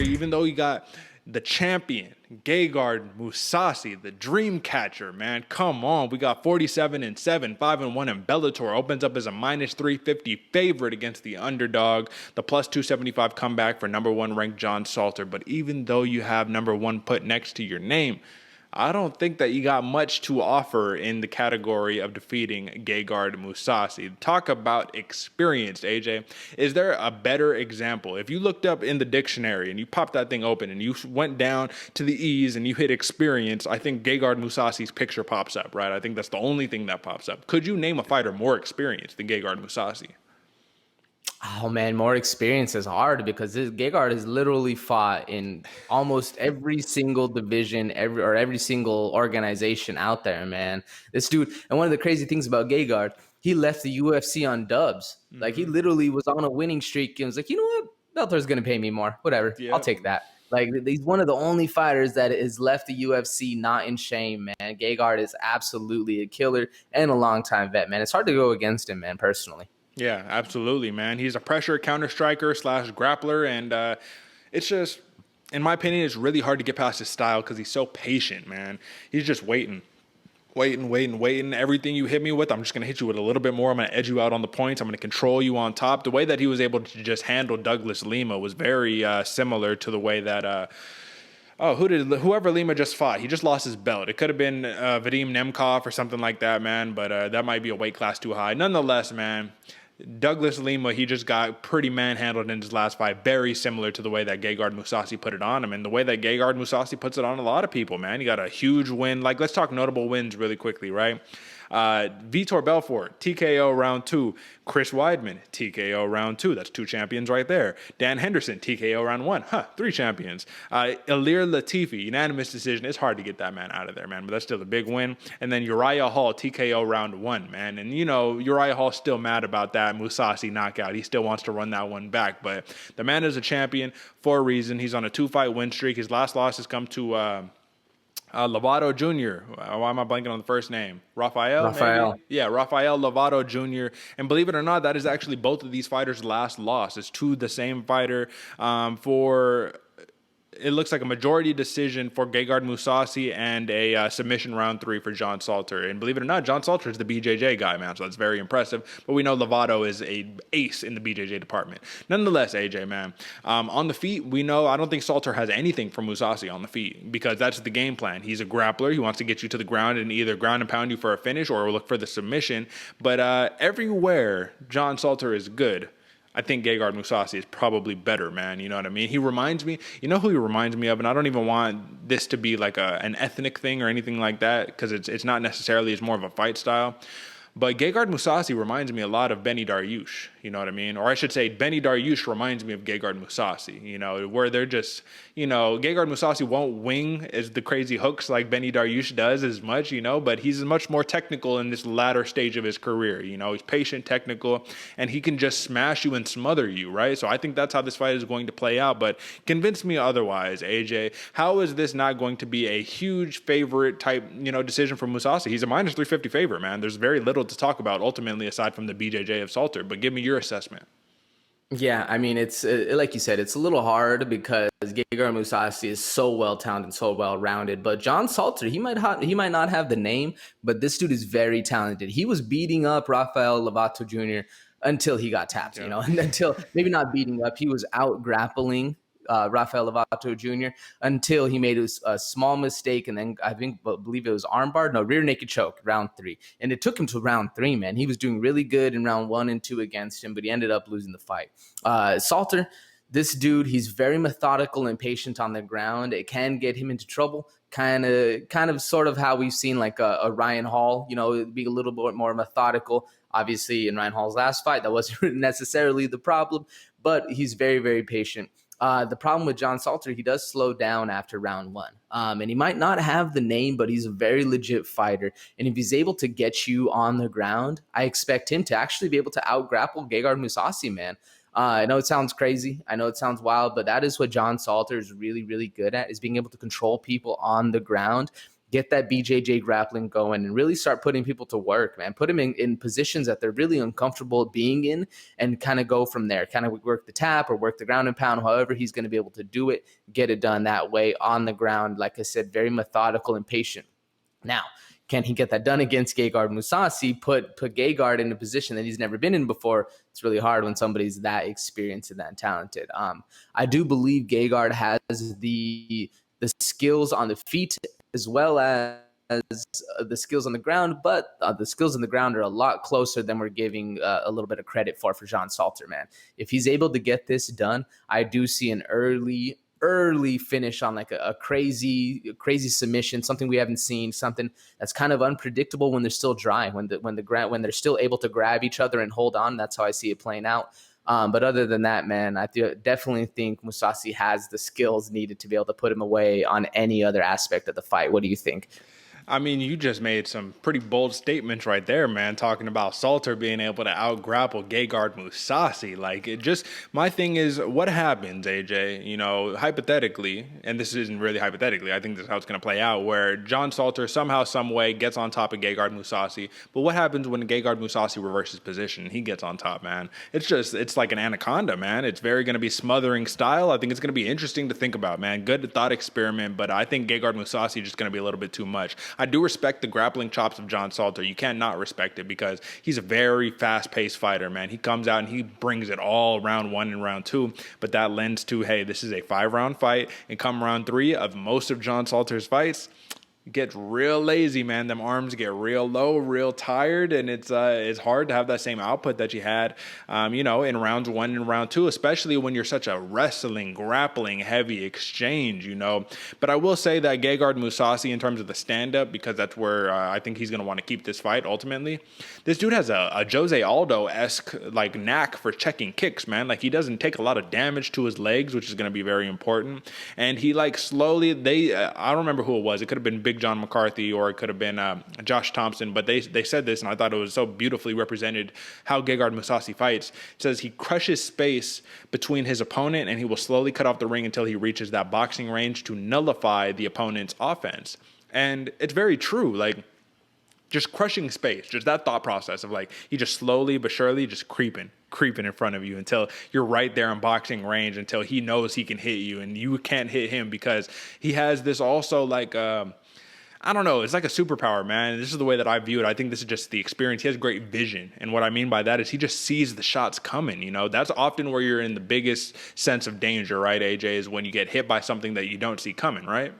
even though you got the champion, Gegard Mousasi, the dream catcher, man. Come on. We got 47-7, 5-1 in Bellator. Opens up as a minus 350 favorite against the underdog. The plus 275 comeback for number one ranked John Salter. But even though you have number one put next to your name, I don't think that you got much to offer in the category of defeating Gegard Mousasi. Talk about experienced, AJ. Is there a better example? If you looked up in the dictionary and you popped that thing open and you went down to the E's and you hit experience, I think Gegard Mousasi's picture pops up, right? I think that's the only thing that pops up. Could you name a fighter more experienced than Gegard Mousasi? Oh man, more experience is hard because Gegard has literally fought in almost every single division, every single organization out there, man. This dude, and one of the crazy things about Gegard, he left the UFC on dubs. Mm-hmm. Like he literally was on a winning streak and was like, you know what, Bellator's gonna pay me more, whatever, yep. I'll take that. Like he's one of the only fighters that has left the UFC not in shame, man. Gegard is absolutely a killer and a longtime vet, man. It's hard to go against him, man, personally. Yeah, absolutely, man. He's a pressure counter striker / grappler, and it's just, in my opinion, it's really hard to get past his style because he's so patient, man. He's just waiting. Everything you hit me with, I'm just going to hit you with a little bit more. I'm going to edge you out on the points. I'm going to control you on top. The way that he was able to just handle Douglas Lima was very similar to the way that whoever Lima just fought, he just lost his belt. It could have been Vadim Nemkov or something like that, man, but that might be a weight class too high. Nonetheless, man, Douglas Lima, he just got pretty manhandled in his last fight, very similar to the way that Gegard Mousasi put it on him, and the way that Gegard Mousasi puts it on a lot of people, man. He got a huge win. Like, let's talk notable wins really quickly, right? Vitor Belfort, TKO round 2. Chris Weidman, TKO round 2. That's 2 champions right there. Dan Henderson, TKO round 1. 3 champions. Ilir Latifi, unanimous decision. It's hard to get that man out of there, man, but that's still a big win. And then Uriah Hall, TKO round 1, man. And, you know, Uriah Hall's still mad about that Mousasi knockout. He still wants to run that one back, but the man is a champion for a reason. He's on a 2-fight win streak. His last loss has come to Lovato Jr. Why am I blanking on the first name? Rafael. Maybe? Yeah, Rafael Lovato Jr. And believe it or not, that is actually both of these fighters' last loss. It's to the same fighter for... It looks like a majority decision for Gegard Mousasi and a submission round 3 for John Salter. And believe it or not, John Salter is the BJJ guy, man, so that's very impressive. But we know Lovato is an ace in the BJJ department. Nonetheless, AJ, man, on the feet, we know I don't think Salter has anything from Mousasi on the feet because that's the game plan. He's a grappler. He wants to get you to the ground and either ground and pound you for a finish or look for the submission. But everywhere John Salter is good, I think Gegard Mousasi is probably better, man. You know what I mean? He reminds me, you know who he reminds me of? And I don't even want this to be like an ethnic thing or anything like that because it's not necessarily, it's more of a fight style. But Gegard Mousasi reminds me a lot of Benny Dariush, you know what I mean? Or I should say Benny Dariush reminds me of Gegard Mousasi, you know, where they're just, you know, Gegard Mousasi won't wing as the crazy hooks like Benny Dariush does as much, you know, but he's much more technical in this latter stage of his career, you know, he's patient, technical, and he can just smash you and smother you, right? So I think that's how this fight is going to play out, but convince me otherwise, AJ. How is this not going to be a huge favorite type, you know, decision for Mousasi? He's a minus 350 favorite, man. There's very little to talk about ultimately aside from the BJJ of Salter, but give me your assessment. Yeah, I mean, it's like you said, it's a little hard because Gegard Mousasi is so well-talented and so well-rounded. But John Salter, he might not have the name, but this dude is very talented. He was beating up Rafael Lovato Jr. until he got tapped, you know, and until maybe not beating up, he was out grappling Rafael Lovato Jr. until he made a small mistake, and then believe it was armbar, rear naked choke, round 3, and it took him to round 3. Man, he was doing really good in round 1 and 2 against him, but he ended up losing the fight. Salter, this dude, he's very methodical and patient on the ground. It can get him into trouble, kind of sort of how we've seen like a Ryan Hall, you know, be a little bit more methodical. Obviously, in Ryan Hall's last fight, that wasn't necessarily the problem, but he's very, very patient. The problem with John Salter, he does slow down after round 1. And he might not have the name, but he's a very legit fighter. And if he's able to get you on the ground, I expect him to actually be able to out-grapple Gegard Mousasi, man. I know it sounds crazy. I know it sounds wild, but that is what John Salter is really, really good at, is being able to control people on the ground. get that BJJ grappling going, and really start putting people to work, man. Put them in positions that they're really uncomfortable being in, and kind of go from there. Kind of work the tap or work the ground and pound, however he's going to be able to do it, get it done that way on the ground. Like I said, very methodical and patient. Now, can he get that done against Gegard Mousasi? Put Gegard in a position that he's never been in before. It's really hard when somebody's that experienced and that talented. I do believe Gegard has the skills on the feet as well as the skills on the ground, but the skills on the ground are a lot closer than we're giving a little bit of credit for John Salter, man. If he's able to get this done, I do see an early finish on like a crazy submission, something we haven't seen, something that's kind of unpredictable when they're still dry, when they're still able to grab each other and hold on. That's how I see it playing out. But other than that, man, I definitely think Mousasi has the skills needed to be able to put him away on any other aspect of the fight. What do you think? I mean, you just made some pretty bold statements right there, man, talking about Salter being able to out-grapple Gegard Mousasi. Like, my thing is, what happens, AJ, hypothetically, and this isn't really hypothetically, I think this is how it's going to play out, where John Salter somehow, some way gets on top of Gegard Mousasi, but what happens when Gegard Mousasi reverses position and he gets on top, man? It's like an anaconda, man. It's very going to be smothering style. I think it's going to be interesting to think about, man. Good thought experiment, but I think Gegard Mousasi is just going to be a little bit too much. I do respect the grappling chops of John Salter. You can't not respect it because he's a very fast-paced fighter, man. He comes out and he brings it all round 1 and round 2, but that lends to, hey, this is a 5-round fight, and come round 3 of most of John Salter's fights, gets real lazy, man. Them arms get real low, real tired, and it's hard to have that same output that you had, in rounds 1 and round 2, especially when you're such a wrestling, grappling, heavy exchange, But I will say that Gegard Mousasi, in terms of the stand-up, because that's where I think he's going to want to keep this fight ultimately, this dude has a Jose Aldo-esque, like, knack for checking kicks, man. Like, he doesn't take a lot of damage to his legs, which is going to be very important, and he, like, slowly, I don't remember who it was. It could have been Big John McCarthy, or it could have been Josh Thompson, but they said this, and I thought it was so beautifully represented how Gegard Mousasi fights. It says he crushes space between his opponent, and he will slowly cut off the ring until he reaches that boxing range to nullify the opponent's offense. And it's very true, like, just crushing space, just that thought process of, like, he just slowly but surely just creeping in front of you until you're right there in boxing range, until he knows he can hit you and you can't hit him, because he has this also, like, I don't know. It's like a superpower, man. This is the way that I view it. I think this is just the experience. He has great vision. And what I mean by that is he just sees the shots coming, That's often where you're in the biggest sense of danger, right, AJ, is when you get hit by something that you don't see coming, right?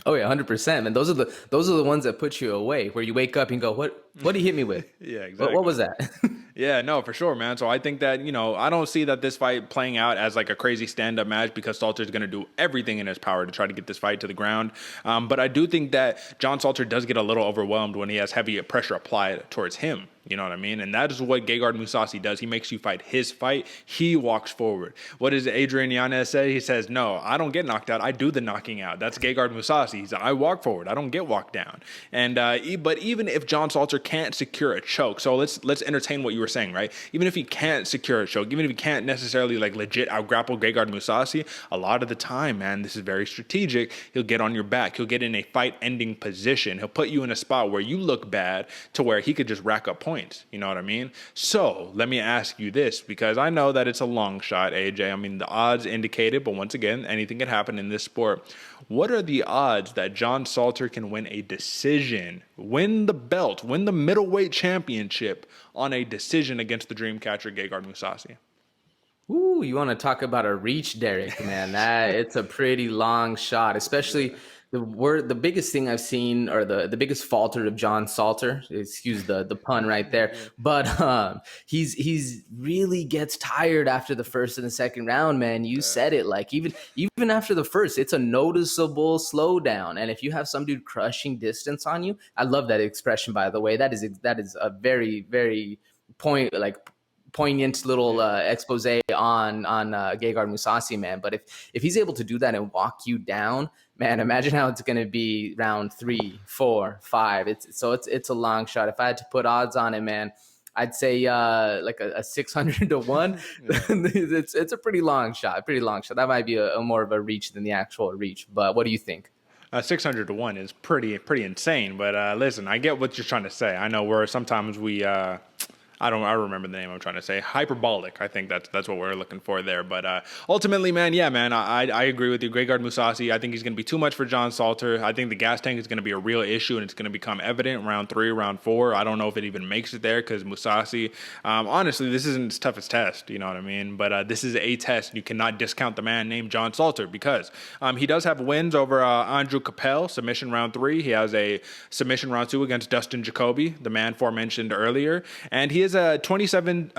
Oh yeah, 100%. And those are the ones that put you away, where you wake up and go, what did he hit me with? Yeah, exactly. What was that? Yeah, no, for sure, man. So I think that, I don't see that this fight playing out as like a crazy stand-up match, because Salter's going to do everything in his power to try to get this fight to the ground. But I do think that John Salter does get a little overwhelmed when he has heavy pressure applied towards him. You know what I mean? And that is what Gegard Mousasi does. He makes you fight his fight. He walks forward. What does Adrian Yanez say? He says, no, I don't get knocked out. I do the knocking out. That's Gegard Mousasi. He said, I walk forward. I don't get walked down. And but even if John Salter can't secure a choke, so let's entertain what you were saying, right? Even if he can't secure a choke, even if he can't necessarily like legit out-grapple Gegard Mousasi, a lot of the time, man, this is very strategic. He'll get on your back. He'll get in a fight-ending position. He'll put you in a spot where you look bad to where he could just rack up points. You know what I mean? So let me ask you this, because I know that it's a long shot, AJ. I mean, the odds indicate it, but once again, anything can happen in this sport. What are the odds that John Salter can win a decision, win the belt, win the middleweight championship on a decision against the dreamcatcher Gegard Mousasi? Ooh, you want to talk about a reach, Derek, man. It's a pretty long shot, especially the biggest thing I've seen, or the biggest falter of John Salter, excuse the pun right there, but he's really gets tired after the first and the second round, man. You said it, like even after the first, it's a noticeable slowdown. And if you have some dude crushing distance on you, I love that expression, by the way. That is a very, very poignant little expose on Gegard Mousasi, man. But if he's able to do that and walk you down, man, imagine how it's going to be round 3, 4, 5. It's a long shot. If I had to put odds on it, man, I'd say like a 600 to 1. It's a pretty long shot. That might be a more of a reach than the actual reach. But what do you think? 600 to 1 is pretty insane. But listen, I get what you're trying to say. I know where sometimes I remember the name I'm trying to say. Hyperbolic. I think that's what we're looking for there. But ultimately, man, yeah, man, I agree with you. Gegard Mousasi, I think he's going to be too much for John Salter. I think the gas tank is going to be a real issue, and it's going to become evident round 3, round 4. I don't know if it even makes it there because Mousasi, honestly, this isn't his toughest test. You know what I mean? But this is a test. You cannot discount the man named John Salter because he does have wins over Andrew Capel, submission round 3. He has a submission round 2 against Dustin Jacoby, the man aforementioned earlier. And he is a 2017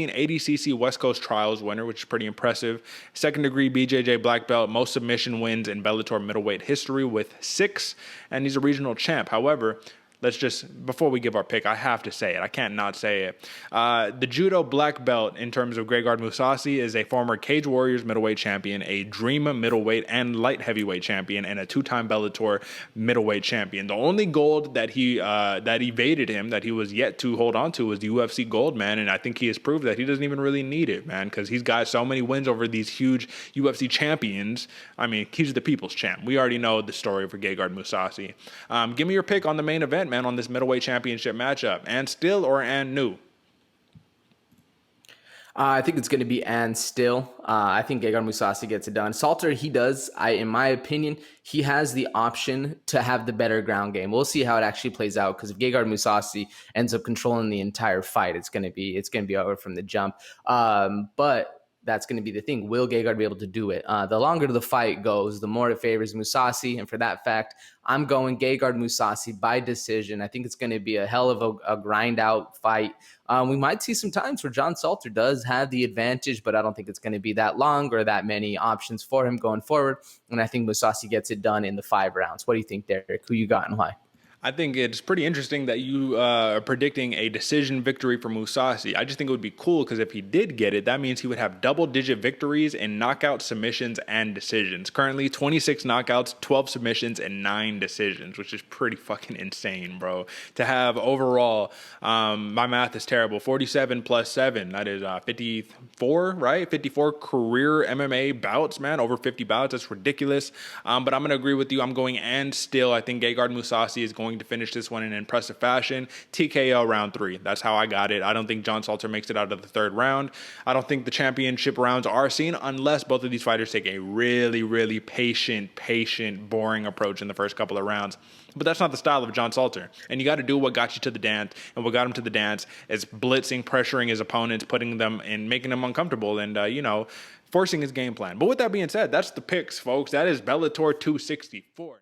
ADCC West Coast Trials winner, which is pretty impressive. Second degree BJJ black belt, most submission wins in Bellator middleweight history with 6, and he's a regional champ. However, before we give our pick, I have to say it. I can't not say it. The judo black belt in terms of Gegard Mousasi is a former Cage Warriors middleweight champion, a Dream middleweight and light heavyweight champion, and a 2-time Bellator middleweight champion. The only gold that that evaded him, that he was yet to hold on to, was the UFC gold, man. And I think he has proved that he doesn't even really need it, man, because he's got so many wins over these huge UFC champions. I mean, he's the people's champ. We already know the story for Gegard Mousasi. Give me your pick on the main event, man, on this middleweight championship matchup. And still or and new? I think it's going to be and still. I think Gegard Mousasi gets it done. Salter, in my opinion, he has the option to have the better ground game. We'll see how it actually plays out, because if Gegard Mousasi ends up controlling the entire fight, it's going to be over from the jump. But that's going to be the thing. Will Gegard be able to do it? The longer the fight goes, the more it favors Mousasi. And for that fact, I'm going Gegard Mousasi by decision. I think it's going to be a hell of a grind out fight. We might see some times where John Salter does have the advantage, but I don't think it's going to be that long or that many options for him going forward. And I think Mousasi gets it done in the 5 rounds. What do you think, Derek? Who you got and why? I think it's pretty interesting that you are predicting a decision victory for Mousasi. I just think it would be cool because if he did get it, that means he would have double-digit victories in knockouts, submissions, and decisions. Currently, 26 knockouts, 12 submissions, and 9 decisions, which is pretty fucking insane, bro. To have overall, my math is terrible, 47 plus 7, that is 54, right? 54 career MMA bouts, man, over 50 bouts. That's ridiculous. But I'm going to agree with you. I'm going and still. I think Gegard Mousasi is going to finish this one in impressive fashion. TKO round 3. That's how I got it. I don't think John Salter makes it out of the 3rd round. I don't think the championship rounds are seen unless both of these fighters take a really, really patient, boring approach in the first couple of rounds. But that's not the style of John Salter. And you got to do what got you to the dance. And what got him to the dance is blitzing, pressuring his opponents, putting them in, making them uncomfortable, and, forcing his game plan. But with that being said, that's the picks, folks. That is Bellator 264.